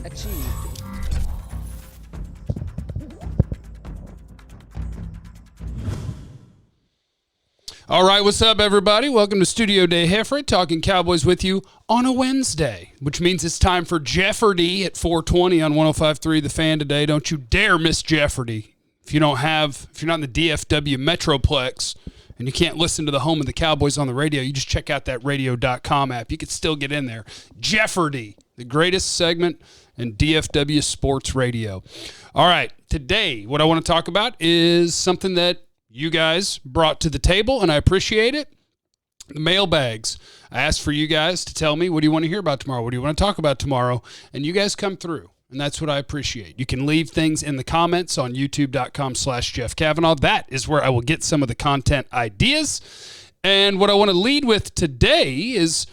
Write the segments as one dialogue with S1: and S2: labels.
S1: achieved.
S2: All right, what's up, everybody? Welcome to Studio Day Heffrey, talking Cowboys with you on a Wednesday, which means it's time for Jeopardy at 4:20 on 105.3 The Fan today. Don't you dare miss Jeopardy. If you're not in the DFW Metroplex and you can't listen to the home of the Cowboys on the radio, you just check out that radio.com app. You can still get in there. Jeopardy, the greatest segment in DFW sports radio. All right, today what I want to talk about is something that you guys brought to the table, and I appreciate it. The mailbags. I asked for you guys to tell me, what do you want to hear about tomorrow? What do you want to talk about tomorrow? And you guys come through, and that's what I appreciate. You can leave things in the comments on youtube.com/Jeff Cavanaugh. That is where I will get some of the content ideas. And what I want to lead with today is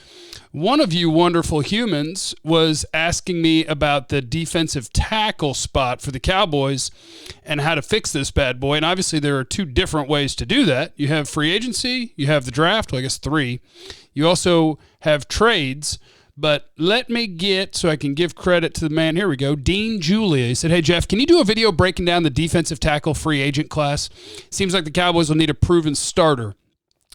S2: one of you wonderful humans was asking me about the defensive tackle spot for the Cowboys and how to fix this bad boy. And obviously there are two different ways to do that. You have free agency, you have the draft, well, I guess three. You also have trades. But let me get, so I can give credit to the man, here we go, Dean Julia. He said, hey, Jeff, can you do a video breaking down the defensive tackle free agent class? Seems like the Cowboys will need a proven starter.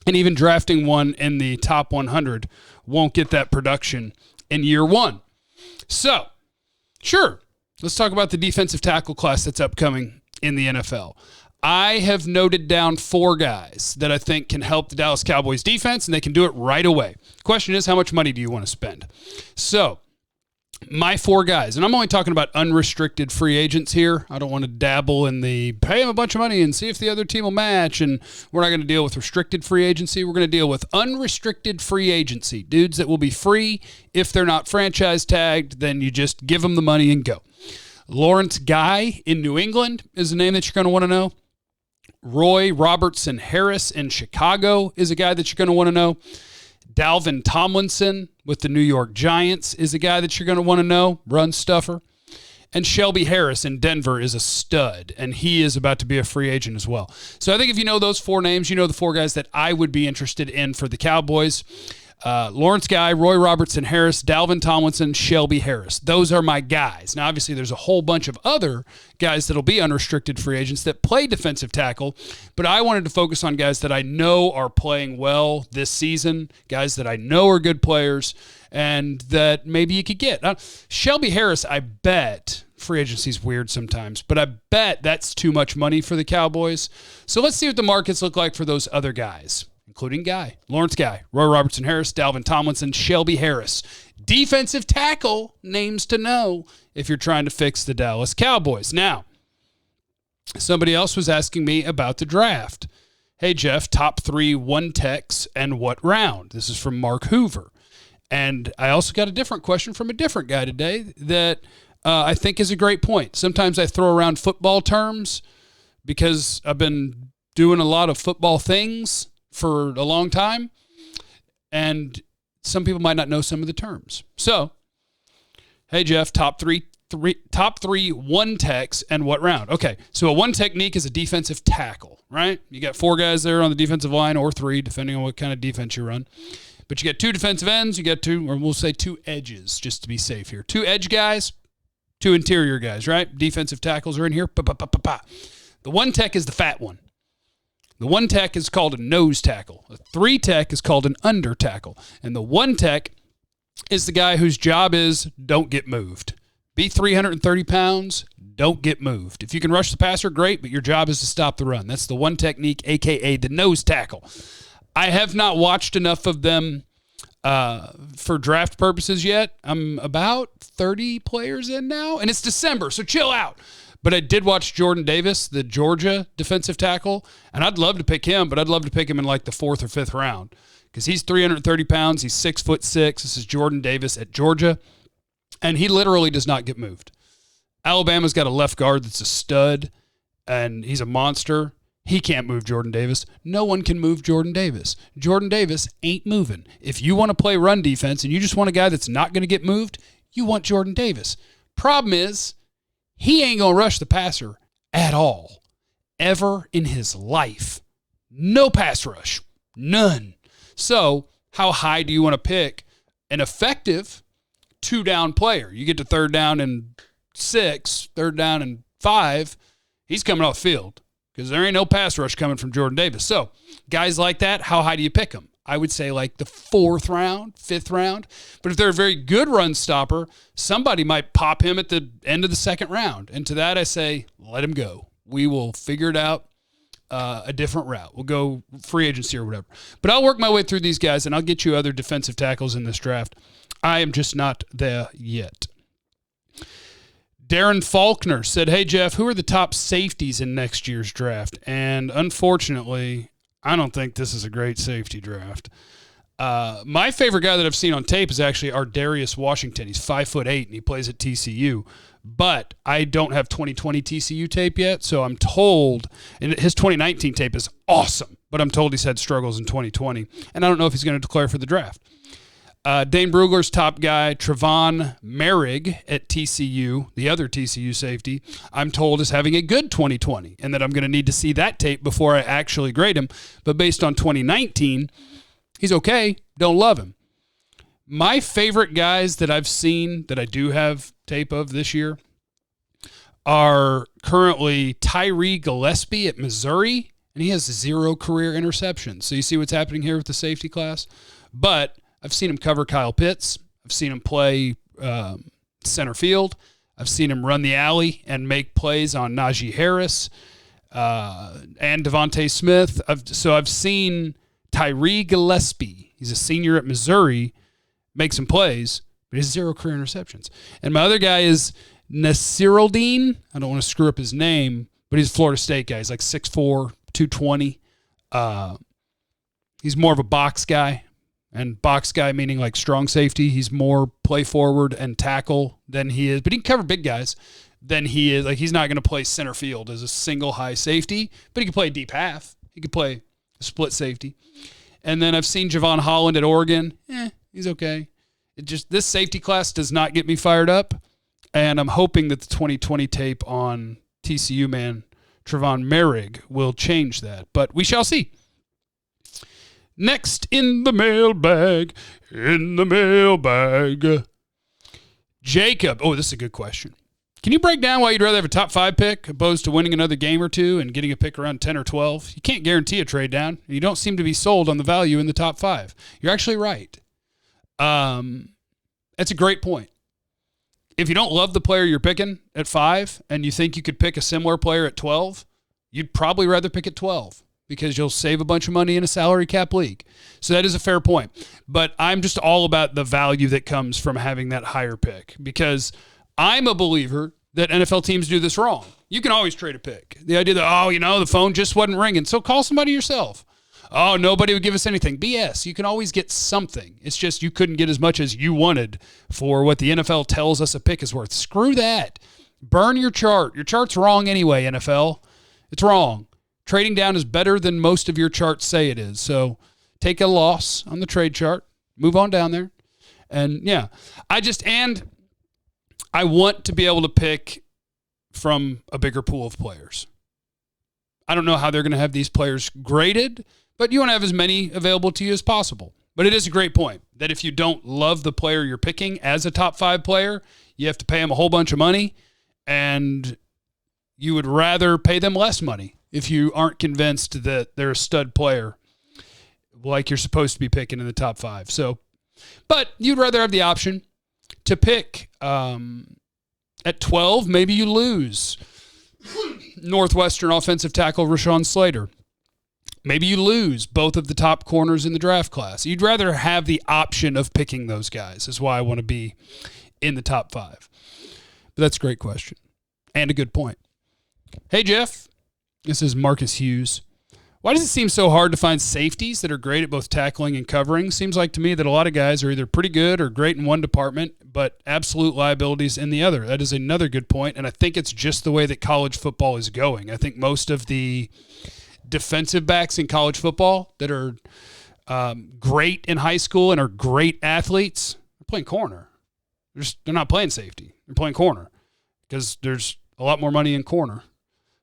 S2: And even drafting one in the top 100 won't get that production in year one. So, sure, let's talk about the defensive tackle class that's upcoming in the NFL. I have noted down 4 guys that I think can help the Dallas Cowboys defense, and they can do it right away. The question is, how much money do you want to spend? So, my 4 guys, and I'm only talking about unrestricted free agents here. I don't want to dabble in the pay them a bunch of money and see if the other team will match, and we're not going to deal with restricted free agency. We're going to deal with unrestricted free agency. Dudes that will be free. If they're not franchise tagged, then you just give them the money and go. Lawrence Guy in New England is a name that you're going to want to know. Roy Robertson Harris in Chicago is a guy that you're going to want to know. Dalvin Tomlinson with the New York Giants is a guy that you're going to want to know, run stuffer. And Shelby Harris in Denver is a stud, and he is about to be a free agent as well. So I think if you know those 4 names, you know the 4 guys that I would be interested in for the Cowboys. Lawrence Guy, Roy Robertson Harris, Dalvin Tomlinson, Shelby Harris. Those are my guys. Now, obviously, there's a whole bunch of other guys that'll be unrestricted free agents that play defensive tackle, but I wanted to focus on guys that I know are playing well this season, guys that I know are good players, and that maybe you could get. Shelby Harris, I bet, free agency's weird sometimes, but I bet that's too much money for the Cowboys. So let's see what the markets look like for those other guys, including Guy, Lawrence Guy, Roy Robertson Harris, Dalvin Tomlinson, Shelby Harris. Defensive tackle names to know if you're trying to fix the Dallas Cowboys. Now, somebody else was asking me about the draft. Hey, Jeff, top 3 one-techs and what round? This is from Mark Hoover. And I also got a different question from a different guy today that I think is a great point. Sometimes I throw around football terms because I've been doing a lot of football things for a long time, and some people might not know some of the terms. So, hey Jeff, top three one techs and what round? Okay, so a one technique is a defensive tackle, right? You got 4 guys there on the defensive line, or 3, depending on what kind of defense you run. But you got 2 defensive ends, you got 2, or we'll say 2 edges, just to be safe here. 2 edge guys, 2 interior guys, right? Defensive tackles are in here. The one tech is the fat one. The one tech is called a nose tackle. A 3 tech is called an under tackle. And the one tech is the guy whose job is don't get moved. Be 330 pounds, don't get moved. If you can rush the passer, great, but your job is to stop the run. That's the one technique, a.k.a. the nose tackle. I have not watched enough of them for draft purposes yet. I'm about 30 players in now, and it's December, so chill out. But I did watch Jordan Davis, the Georgia defensive tackle, and I'd love to pick him, but I'd love to pick him in like the 4th or 5th round because he's 330 pounds. He's 6'6". This is Jordan Davis at Georgia, and he literally does not get moved. Alabama's got a left guard that's a stud, and he's a monster. He can't move Jordan Davis. No one can move Jordan Davis. Jordan Davis ain't moving. If you want to play run defense and you just want a guy that's not going to get moved, you want Jordan Davis. Problem is, he ain't going to rush the passer at all, ever in his life. No pass rush. None. So how high do you want to pick an effective 2-down player. You get to 3rd down and 6, 3rd down and 5, he's coming off field because there ain't no pass rush coming from Jordan Davis. So guys like that, how high do you pick them? I would say like the 4th round, 5th round. But if they're a very good run stopper, somebody might pop him at the end of the 2nd round. And to that I say, let him go. We will figure it out a different route. We'll go free agency or whatever. But I'll work my way through these guys, and I'll get you other defensive tackles in this draft. I am just not there yet. Darren Faulkner said, hey, Jeff, who are the top safeties in next year's draft? And unfortunately, I don't think this is a great safety draft. My favorite guy that I've seen on tape is actually Ardarius Washington. He's 5'8", and he plays at TCU. But I don't have 2020 TCU tape yet, so I'm told, and his 2019 tape is awesome, but I'm told he's had struggles in 2020, and I don't know if he's going to declare for the draft. Dane Brugler's top guy, Trevon Merrick at TCU, the other TCU safety, I'm told is having a good 2020, and that I'm going to need to see that tape before I actually grade him. But based on 2019, he's okay. Don't love him. My favorite guys that I've seen that I do have tape of this year are currently Tyree Gillespie at Missouri, and he has 0 career interceptions. So you see what's happening here with the safety class? But I've seen him cover Kyle Pitts. I've seen him play center field. I've seen him run the alley and make plays on Najee Harris and Devontae Smith. I've seen Tyree Gillespie. He's a senior at Missouri, make some plays, but he has 0 career interceptions. And my other guy is Nasiruddin. I don't want to screw up his name, but he's a Florida State guy. He's like 6'4", 220. He's more of a box guy, and box guy meaning like strong safety. He's more play forward and tackle than he is, but he can cover big guys than he is. Like, he's not going to play center field as a single high safety, but he can play deep half. He could play a split safety. And then I've seen Javon Holland at Oregon. He's okay. This safety class does not get me fired up, and I'm hoping that the 2020 tape on TCU man Trevon Merrick will change that, but we shall see. Next in the mailbag, Jacob. Oh, this is a good question. Can you break down why you'd rather have a top 5 pick opposed to winning another game or two and getting a pick around 10 or 12? You can't guarantee a trade down, and you don't seem to be sold on the value in the top 5. You're actually right. That's a great point. If you don't love the player you're picking at 5 and you think you could pick a similar player at 12, you'd probably rather pick at 12 because you'll save a bunch of money in a salary cap league. So that is a fair point. But I'm just all about the value that comes from having that higher pick, because I'm a believer that NFL teams do this wrong. You can always trade a pick. The idea that, the phone just wasn't ringing, so call somebody yourself. Oh, nobody would give us anything. BS. You can always get something. It's just you couldn't get as much as you wanted for what the NFL tells us a pick is worth. Screw that. Burn your chart. Your chart's wrong anyway, NFL. It's wrong. Trading down is better than most of your charts say it is. So take a loss on the trade chart. Move on down there. And, yeah, I want to be able to pick from a bigger pool of players. I don't know how they're going to have these players graded, but you want to have as many available to you as possible. But it is a great point that if you don't love the player you're picking as a top 5 player, you have to pay them a whole bunch of money, and you would rather pay them less money if you aren't convinced that they're a stud player like you're supposed to be picking in the top 5. So, but you'd rather have the option to pick at 12. Maybe you lose Northwestern offensive tackle Rashawn Slater. Maybe you lose both of the top corners in the draft class. You'd rather have the option of picking those guys. Is why I want to be in the top 5. But that's a great question and a good point. Hey, Jeff. This is Marcus Hughes. Why does it seem so hard to find safeties that are great at both tackling and covering? Seems like to me that a lot of guys are either pretty good or great in one department, but absolute liabilities in the other. That is another good point, and I think it's just the way that college football is going. I think most of the defensive backs in college football that are great in high school and are great athletes are playing corner. They're not playing safety. They're playing corner because there's a lot more money in corner.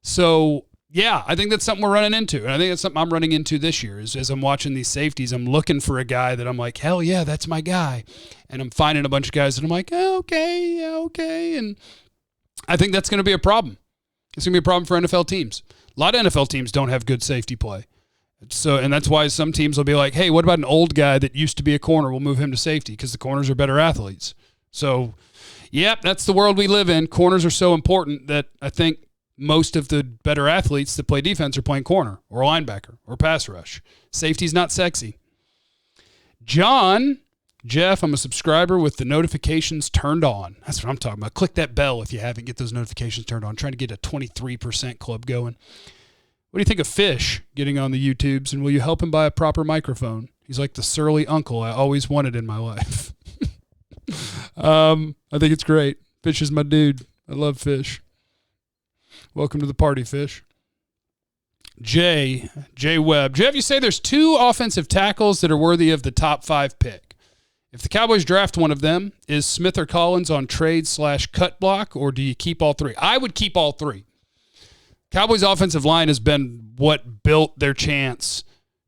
S2: So Yeah, I think that's something we're running into. And I think that's something I'm running into this year is as I'm watching these safeties, I'm looking for a guy that I'm like, hell yeah, that's my guy. And I'm finding a bunch of guys that I'm like, okay. And I think that's going to be a problem. It's going to be a problem for NFL teams. A lot of NFL teams don't have good safety play. And that's why some teams will be like, hey, what about an old guy that used to be a corner? We'll move him to safety because the corners are better athletes. So, yep, that's the world we live in. Corners are so important that I think most of the better athletes that play defense are playing corner or linebacker or pass rush. Safety's not sexy. Jeff, I'm a subscriber with the notifications turned on. That's what I'm talking about. Click that bell if you haven't. Get those notifications turned on. I'm trying to get a 23% club going. What do you think of Fish getting on the YouTubes, and will you help him buy a proper microphone? He's like the surly uncle I always wanted in my life. I think it's great. Fish is my dude. I love Fish. Welcome to the party, Fish. Jay Webb. Jeff, you say there's 2 offensive tackles that are worthy of the top 5 pick. If the Cowboys draft one of them, is Smith or Collins on trade/cut block, or do you keep all 3? I would keep all 3. Cowboys' offensive line has been what built their chance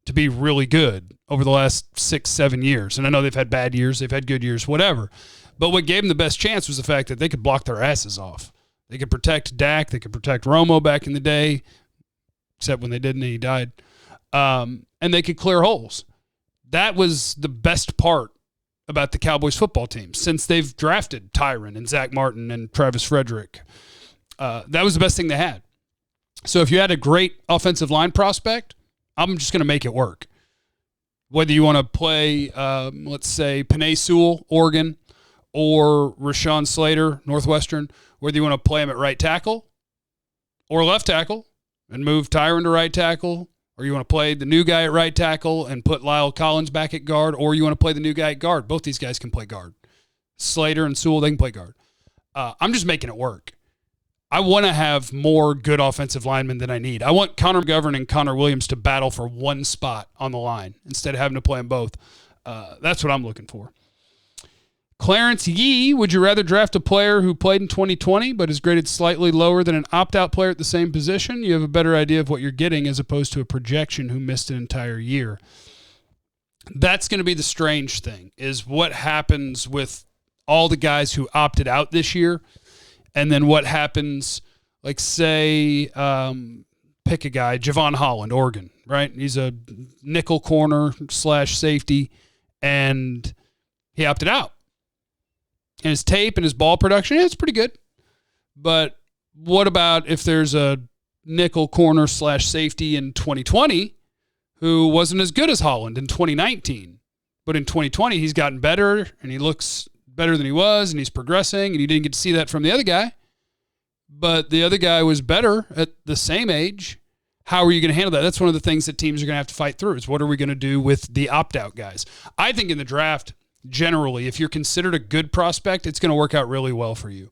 S2: to be really good over the last 6-7 years. And I know they've had bad years, they've had good years, whatever. But what gave them the best chance was the fact that they could block their asses off. They could protect Dak. They could protect Romo back in the day, except when they didn't and he died. And they could clear holes. That was the best part about the Cowboys football team since they've drafted Tyron and Zach Martin and Travis Frederick. That was the best thing they had. So if you had a great offensive line prospect, I'm just going to make it work. Whether you want to play, let's say, Penei Sewell, Oregon, or Rashawn Slater, Northwestern, whether you want to play him at right tackle or left tackle and move Tyron to right tackle, or you want to play the new guy at right tackle and put Lyle Collins back at guard, or you want to play the new guy at guard. Both these guys can play guard. Slater and Sewell, they can play guard. I'm just making it work. I want to have more good offensive linemen than I need. I want Connor McGovern and Connor Williams to battle for one spot on the line instead of having to play them both. That's what I'm looking for. Clarence Yee, would you rather draft a player who played in 2020 but is graded slightly lower than an opt-out player at the same position? You have a better idea of what you're getting as opposed to a projection who missed an entire year. That's going to be the strange thing, is what happens with all the guys who opted out this year, and then what happens, like, say, pick a guy, Javon Holland, Oregon, right? He's a nickel corner / safety, and he opted out. And his tape and his ball production, it's pretty good. But what about if there's a nickel corner / safety in 2020 who wasn't as good as Holland in 2019? But in 2020, he's gotten better, and he looks better than he was, and he's progressing, and you didn't get to see that from the other guy. But the other guy was better at the same age. How are you going to handle that? That's one of the things that teams are going to have to fight through, is what are we going to do with the opt-out guys? I think in the draft, generally, if you're considered a good prospect, it's going to work out really well for you.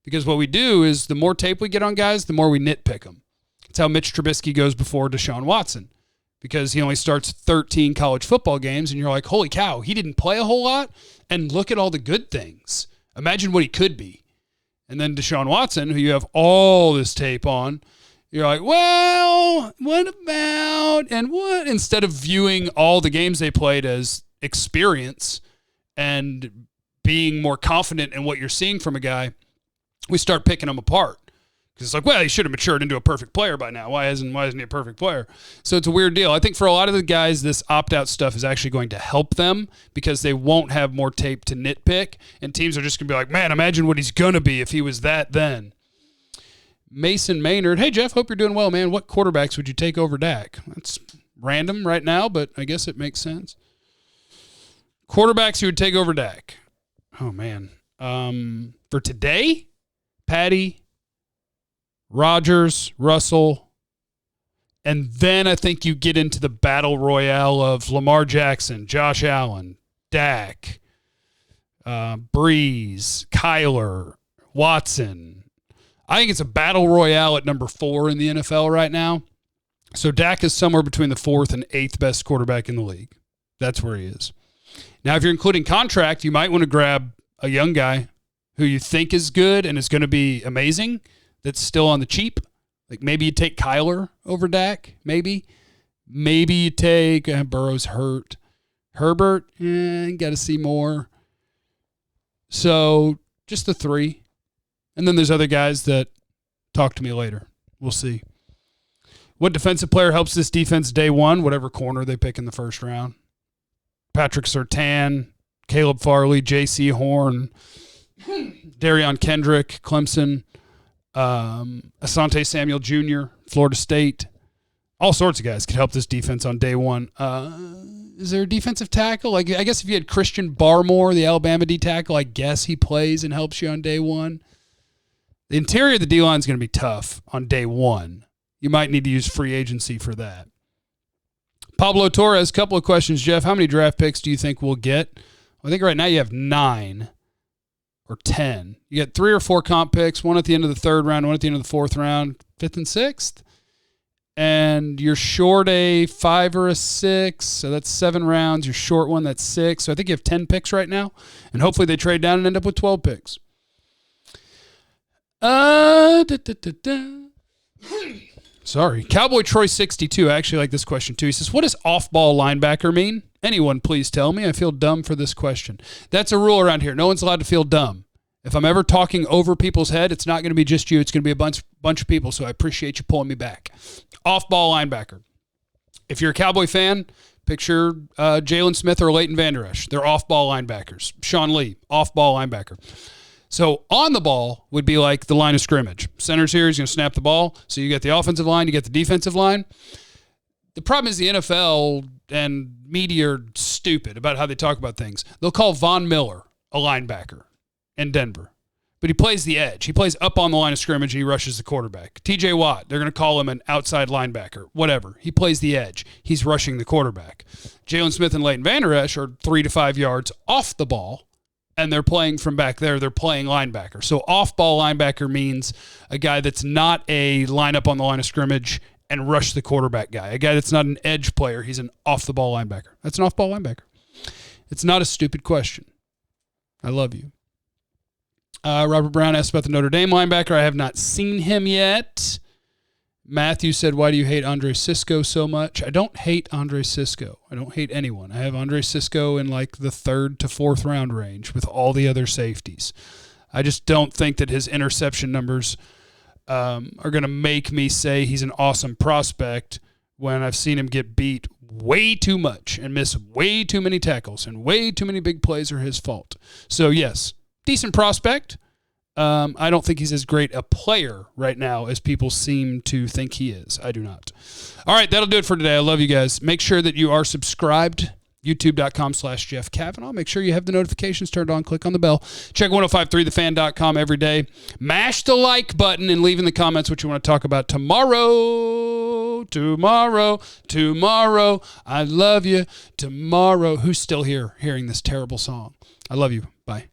S2: Because what we do is the more tape we get on guys, the more we nitpick them. It's how Mitch Trubisky goes before Deshaun Watson, because he only starts 13 college football games, and you're like, holy cow, he didn't play a whole lot, and look at all the good things. Imagine what he could be. And then Deshaun Watson, who you have all this tape on, you're like, well, what about, and what? Instead of viewing all the games they played as experience and being more confident in what you're seeing from a guy, we start picking them apart. Because it's like, well, he should have matured into a perfect player by now. Why isn't he a perfect player? So it's a weird deal. I think for a lot of the guys, this opt-out stuff is actually going to help them because they won't have more tape to nitpick, and teams are just going to be like, man, imagine what he's going to be if he was that then. Mason Maynard, hey, Jeff, hope you're doing well, man. What quarterbacks would you take over Dak? That's random right now, but I guess it makes sense. Quarterbacks who would take over Dak. Oh, man. For today, Patty, Rodgers, Russell, and then I think you get into the battle royale of Lamar Jackson, Josh Allen, Dak, Breeze, Kyler, Watson. I think it's a battle royale at number 4 in the NFL right now. So Dak is somewhere between the 4th and 8th best quarterback in the league. That's where he is. Now, if you're including contract, you might want to grab a young guy who you think is good and is going to be amazing that's still on the cheap. Like maybe you take Kyler over Dak. Maybe you take Burrow's hurt. Herbert, got to see more. So just the 3. And then there's other guys that talk to me later. We'll see. What defensive player helps this defense day one? Whatever corner they pick in the first round. Patrick Surtain, Caleb Farley, J.C. Horn, Darion Kendrick, Clemson, Asante Samuel Jr., Florida State. All sorts of guys could help this defense on day one. Is there a defensive tackle? Like, I guess if you had Christian Barmore, the Alabama D tackle, I guess he plays and helps you on day one. The interior of the D-line is going to be tough on day one. You might need to use free agency for that. Pablo Torres, couple of questions, Jeff. How many draft picks do you think we'll get? I think right now you have 9 or 10. You get 3 or 4 comp picks, one at the end of the 3rd round, one at the end of the 4th round, 5th and 6th. And you're short a 5 or a 6, so that's 7 rounds. You're short one, that's 6. So I think you have 10 picks right now, and hopefully they trade down and end up with 12 picks. Sorry. Cowboy Troy 62. I actually like this question too. He says, what does off-ball linebacker mean? Anyone please tell me. I feel dumb for this question. That's a rule around here. No one's allowed to feel dumb. If I'm ever talking over people's head, it's not going to be just you. It's going to be a bunch of people, so I appreciate you pulling me back. Off-ball linebacker. If you're a Cowboy fan, picture Jalen Smith or Leighton Vander Esch. They're off-ball linebackers. Sean Lee, off-ball linebacker. So on the ball would be like the line of scrimmage. Center's here. He's going to snap the ball. So you get the offensive line. You get the defensive line. The problem is the NFL and media are stupid about how they talk about things. They'll call Von Miller a linebacker in Denver, but he plays the edge. He plays up on the line of scrimmage and he rushes the quarterback. TJ Watt, they're going to call him an outside linebacker, whatever. He plays the edge. He's rushing the quarterback. Jalen Smith and Leighton Vander Esch are 3 to 5 yards off the ball, and they're playing from back there. They're playing linebacker. So off-ball linebacker means a guy that's not a line up on the line of scrimmage and rush the quarterback guy. A guy that's not an edge player. He's an off-the-ball linebacker. That's an off-ball linebacker. It's not a stupid question. I love you. Robert Brown asked about the Notre Dame linebacker. I have not seen him yet. Matthew said, why do you hate Andre Cisco so much? I don't hate Andre Cisco. I don't hate anyone. I have Andre Cisco in like the 3rd to 4th round range with all the other safeties. I just don't think that his interception numbers are going to make me say he's an awesome prospect when I've seen him get beat way too much and miss way too many tackles, and way too many big plays are his fault. So, yes, decent prospect. I don't think he's as great a player right now as people seem to think he is. I do not. All right, that'll do it for today. I love you guys. Make sure that you are subscribed. YouTube.com/Jeff Cavanaugh. Make sure you have the notifications turned on. Click on the bell. Check 1053thefan.com every day. Mash the like button and leave in the comments what you want to talk about tomorrow. I love you. Tomorrow. Who's still here hearing this terrible song? I love you. Bye.